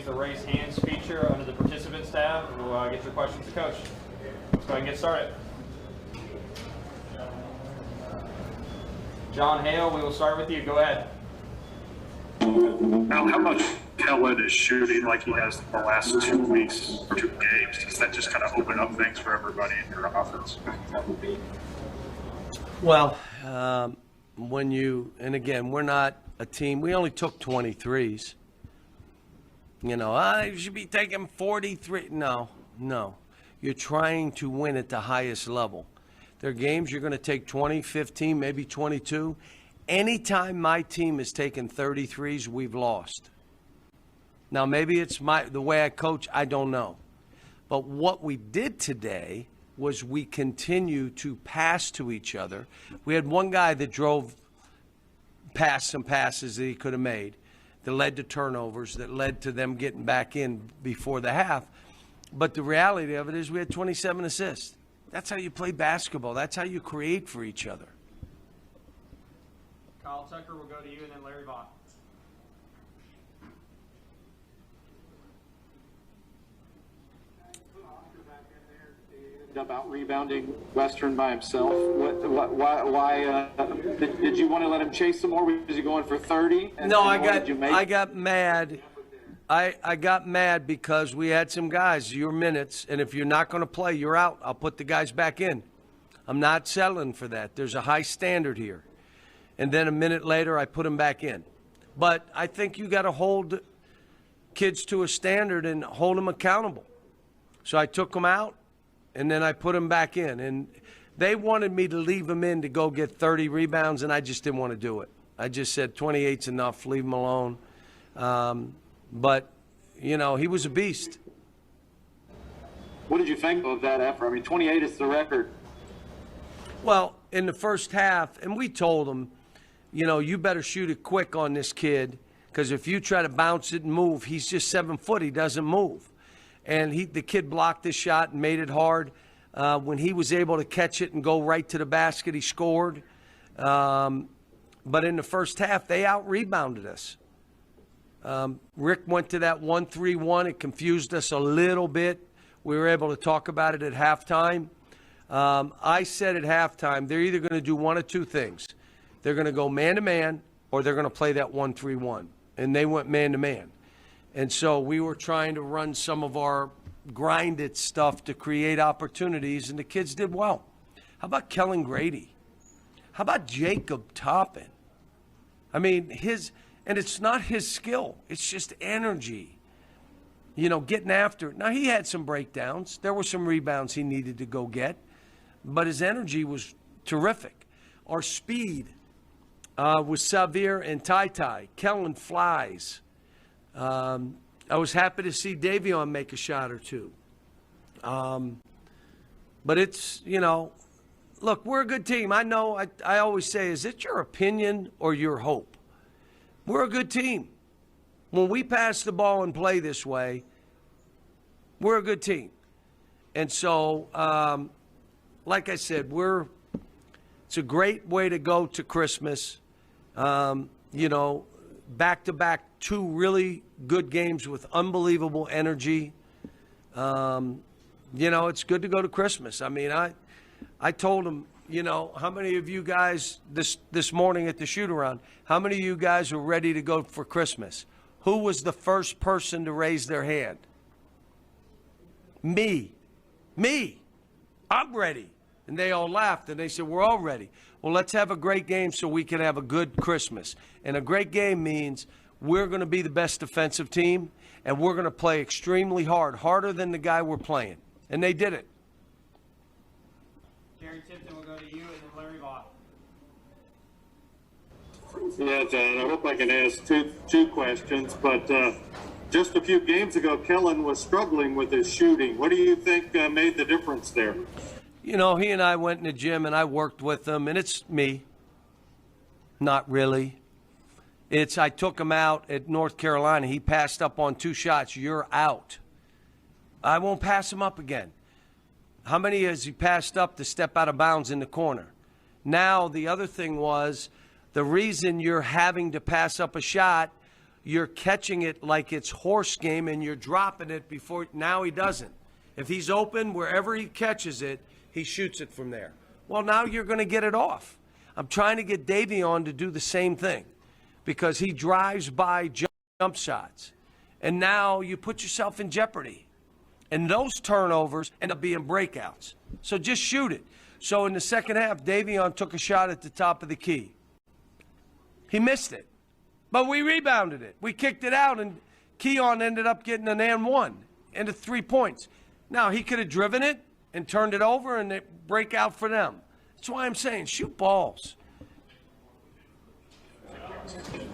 the raise hands feature under the participants tab. We'll get your questions to Coach. Let's go ahead and get started. John Hale, we will start with you. Go ahead. Now, how much Kellen is shooting like he has the last 2 weeks or 2 games? Does that just kind of open up things for everybody in your offense? Well, and again, we're not a team. We only took 23s. You know, you should be taking 43. No. You're trying to win at the highest level. There are games you're going to take 20, 15, maybe 22. Anytime my team has taken 33s, we've lost. Now, maybe it's the way I coach, I don't know. But what we did today was we continue to pass to each other. We had one guy that drove past some passes that he could have made that led to turnovers, that led to them getting back in before the half. But the reality of it is we had 27 assists. That's how you play basketball. That's how you create for each other. Kyle Tucker will go to you, and then Larry Vaught. About rebounding Western by himself. Why did you want to let him chase some more? Was he going for 30? No, I got mad. I got mad because we had some guys, your minutes, and if you're not going to play, you're out. I'll put the guys back in. I'm not settling for that. There's a high standard here. And then a minute later, I put them back in. But I think you got to hold kids to a standard and hold them accountable. So I took them out, and then I put them back in. And they wanted me to leave them in to go get 30 rebounds, and I just didn't want to do it. I just said 28's enough, leave them alone. But, you know, he was a beast. What did you think of that effort? I mean, 28 is the record. Well, in the first half, and we told him, you know, you better shoot it quick on this kid because if you try to bounce it and move, he's just 7 foot. He doesn't move. And the kid blocked the shot and made it hard. When he was able to catch it and go right to the basket, he scored. But in the first half, they out-rebounded us. Rick went to that 1-3-1. It confused us a little bit. We were able to talk about it at halftime. I said at halftime, they're either going to do one of two things. They're going to go man-to-man or they're going to play that 1-3-1. And they went man-to-man. And so we were trying to run some of our grinded stuff to create opportunities, and the kids did well. How about Kellen Grady? How about Jacob Toppin? I mean, and it's not his skill. It's just energy, you know, getting after it. Now, he had some breakdowns. There were some rebounds he needed to go get, but his energy was terrific. Our speed was Xavier and Tai. Kellen flies. I was happy to see Davion make a shot or two. But it's, you know, look, we're a good team. I know I always say, is it your opinion or your hope? We're a good team. When we pass the ball and play this way, we're a good team. And so, like I said, it's a great way to go to Christmas. You know, back-to-back 2 really good games with unbelievable energy. You know, it's good to go to Christmas. I mean, I told them, you know, how many of you guys this morning at the shoot-around, how many of you guys are ready to go for Christmas? Who was the first person to raise their hand? Me. I'm ready. And they all laughed, and they said, we're all ready. Well, let's have a great game so we can have a good Christmas. And a great game means we're going to be the best defensive team, and we're going to play extremely hard, harder than the guy we're playing. And they did it. Jerry Tipton will go to you, and then Larry Vaught. Yeah, John, I hope I can ask two questions, but just a few games ago, Kellen was struggling with his shooting. What do you think made the difference there? You know, he and I went in the gym, and I worked with him, and it's me. Not really. I took him out at North Carolina. He passed up on 2 shots. You're out. I won't pass him up again. How many has he passed up to step out of bounds in the corner? Now, the other thing was the reason you're having to pass up a shot, you're catching it like it's horse game and you're dropping it before. Now he doesn't. If he's open, wherever he catches it, he shoots it from there. Well, now you're going to get it off. I'm trying to get Davion to do the same thing because he drives by jump shots. And now you put yourself in jeopardy. And those turnovers end up being breakouts. So just shoot it. So in the second half, Davion took a shot at the top of the key. He missed it. But we rebounded it. We kicked it out, and Keon ended up getting an and one into 3 points. Now, he could have driven it and turned it over, and it break out for them. That's why I'm saying shoot balls.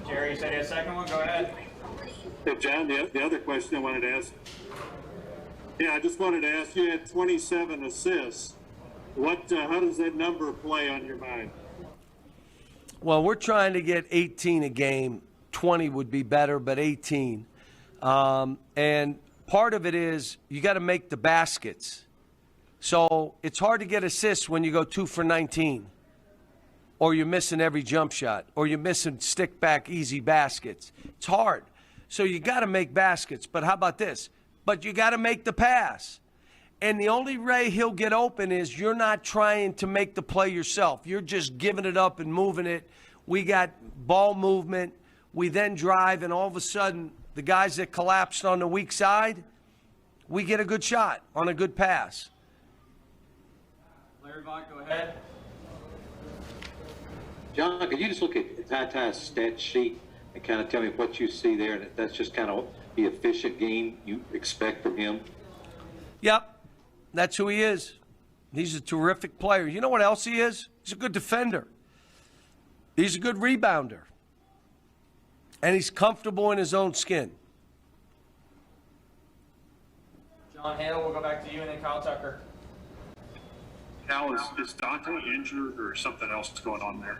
Jerry, you said you had a second one? Go ahead. Hey, John, the other question I wanted to ask. Yeah, I just wanted to ask, you had 27 assists. How does that number play on your mind? Well, we're trying to get 18 a game. 20 would be better, but 18. And part of it is you got to make the baskets. So it's hard to get assists when you go 2 for 19, or you're missing every jump shot, or you're missing stick back easy baskets. It's hard. So you got to make baskets. But how about this? But you got to make the pass. And the only way he'll get open is you're not trying to make the play yourself. You're just giving it up and moving it. We got ball movement. We then drive, and all of a sudden, the guys that collapsed on the weak side, we get a good shot on a good pass. Larry Vaught, go ahead. John, could you just look at Ty's stat sheet and kind of tell me what you see there, and if that's just kind of the efficient game you expect from him? Yep, that's who he is. He's a terrific player. You know what else he is? He's a good defender. He's a good rebounder. And he's comfortable in his own skin. John Hale, we'll go back to you, and then Kyle Tucker. Now, is Dante injured or something else going on there?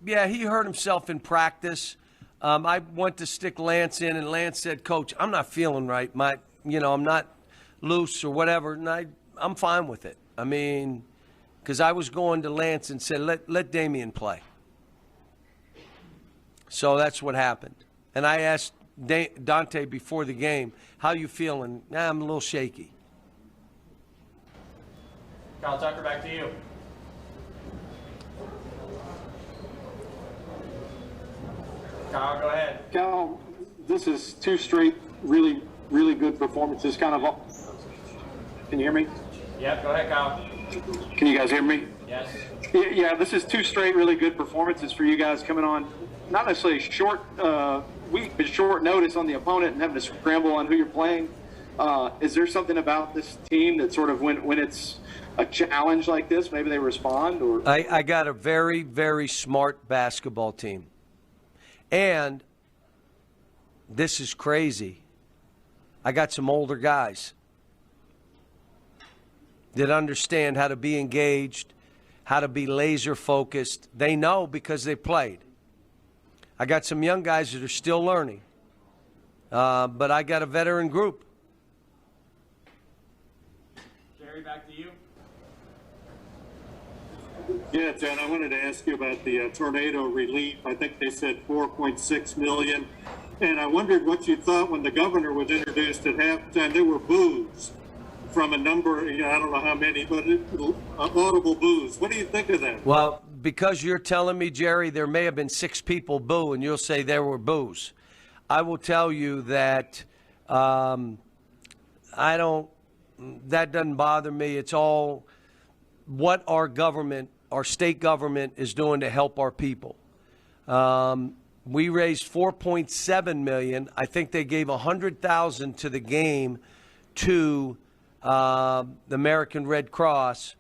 Yeah, he hurt himself in practice. I went to stick Lance in, and Lance said, "Coach, I'm not feeling right. I'm not loose or whatever." And I'm fine with it. I mean, because I was going to Lance and said, let Damian play. So that's what happened. And I asked Dante before the game, "How you feeling?" I'm a little shaky. Kyle Tucker, back to you. Kyle, go ahead. Cal, this is 2 straight really, really good performances. Can you hear me? Yep, go ahead, Kyle. Can you guys hear me? Yes. Yeah, this is 2 straight really good performances for you guys coming on, not necessarily short week, but short notice on the opponent and having to scramble on who you're playing. Is there something about this team that sort of when it's a challenge like this, maybe they respond? Or I got a very, very smart basketball team. And this is crazy. I got some older guys that understand how to be engaged, how to be laser focused. They know because they played. I got some young guys that are still learning. But I got a veteran group. Jerry, back to you. Yeah, John, I wanted to ask you about the tornado relief. I think they said $4.6 million. And I wondered what you thought when the governor was introduced at halftime. There were boos from a number, I don't know how many, but audible boos. What do you think of that? Well, because you're telling me, Jerry, there may have been 6 people boo, and you'll say there were boos. I will tell you that that doesn't bother me. It's all what our government, our state government, is doing to help our people. We raised $4.7 million. I think they gave $100,000 to the game to the American Red Cross.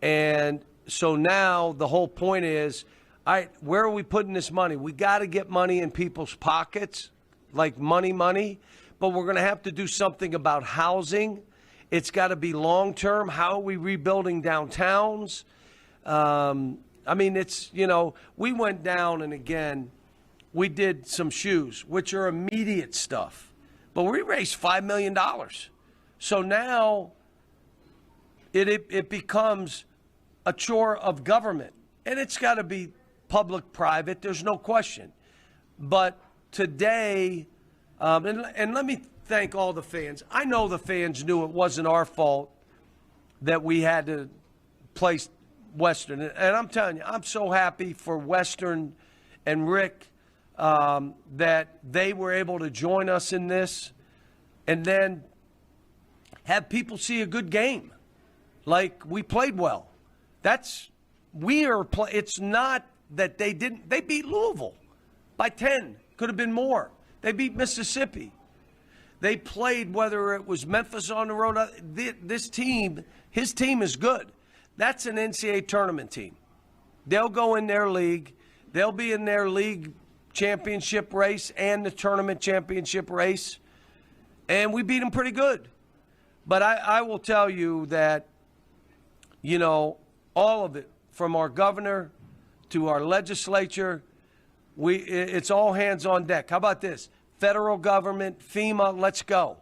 And so now the whole point is, all right, where are we putting this money? We got to get money in people's pockets, like money, but we're going to have to do something about housing. It's got to be long-term. How are we rebuilding downtowns? I mean, it's, we went down, and again, we did some shoes, which are immediate stuff. But we raised $5 million. So now it becomes a chore of government. And it's got to be public-private. There's no question. But today, and let me thank all the fans. I know the fans knew it wasn't our fault that we had to place Western. And I'm telling you, I'm so happy for Western and Rick that they were able to join us in this and then have people see a good game. Like, we played well. It's not that they didn't. They beat Louisville by 10. Could have been more. They beat Mississippi. They played, whether it was Memphis on the road. This team, his team is good. That's an NCAA tournament team. They'll go in their league. They'll be in their league championship race and the tournament championship race. And we beat them pretty good. But I will tell you that, you know, all of it, from our governor to our legislature, it's all hands on deck. How about this? Federal government, FEMA, let's go.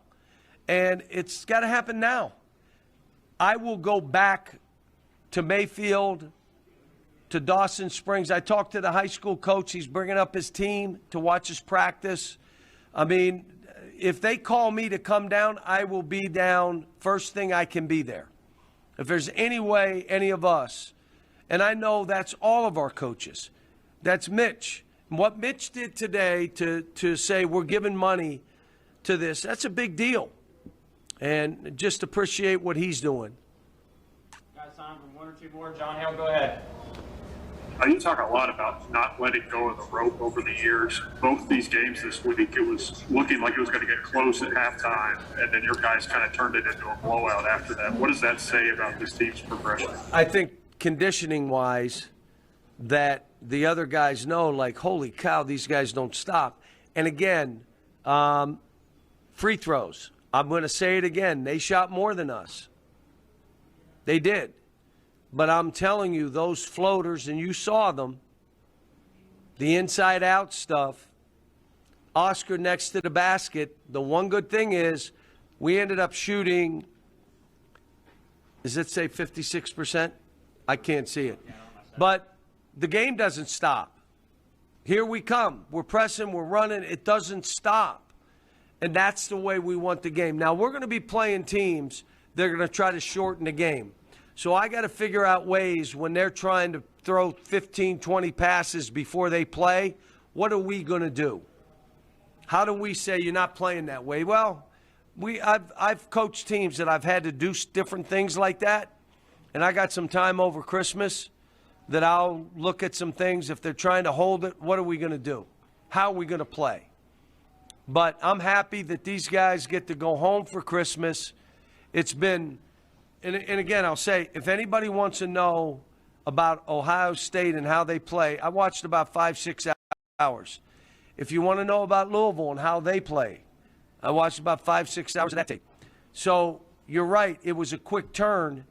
And it's got to happen now. I will go back to Mayfield, to Dawson Springs. I talked to the high school coach. He's bringing up his team to watch us practice. I mean, if they call me to come down, I will be down first thing I can be there. If there's any way, any of us, and I know that's all of our coaches. That's Mitch. And what Mitch did today to say we're giving money to this, that's a big deal. And just appreciate what he's doing. Got time for one or two more. John Hale, go ahead. You talk a lot about not letting go of the rope over the years. Both these games this week, it was looking like it was going to get close at halftime, and then your guys kind of turned it into a blowout after that. What does that say about this team's progression? I think conditioning-wise, that the other guys know, like, holy cow, these guys don't stop. And again, free throws. I'm going to say it again. They shot more than us. They did. But I'm telling you, those floaters, and you saw them, the inside-out stuff, Oscar next to the basket, the one good thing is we ended up shooting, does it say 56%? I can't see it. But the game doesn't stop. Here we come. We're pressing, we're running. It doesn't stop. And that's the way we want the game. Now, we're going to be playing teams that are going to try to shorten the game. So I got to figure out ways when they're trying to throw 15, 20 passes before they play, what are we going to do? How do we say you're not playing that way? Well, I've coached teams that I've had to do different things like that, and I got some time over Christmas that I'll look at some things. If they're trying to hold it, what are we going to do? How are we going to play? But I'm happy that these guys get to go home for Christmas. It's been... And again, I'll say, if anybody wants to know about Ohio State and how they play, I watched about 5-6 hours. If you want to know about Louisville and how they play, I watched about 5-6 hours of that tape. So you're right. It was a quick turn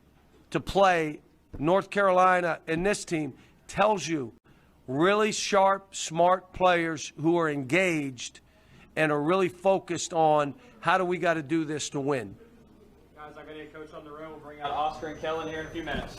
to play North Carolina, and this team tells you really sharp, smart players who are engaged and are really focused on how do we got to do this to win. Guys, I'm going to get Coach on the road. We'll bring out Oscar and Kellen here in a few minutes.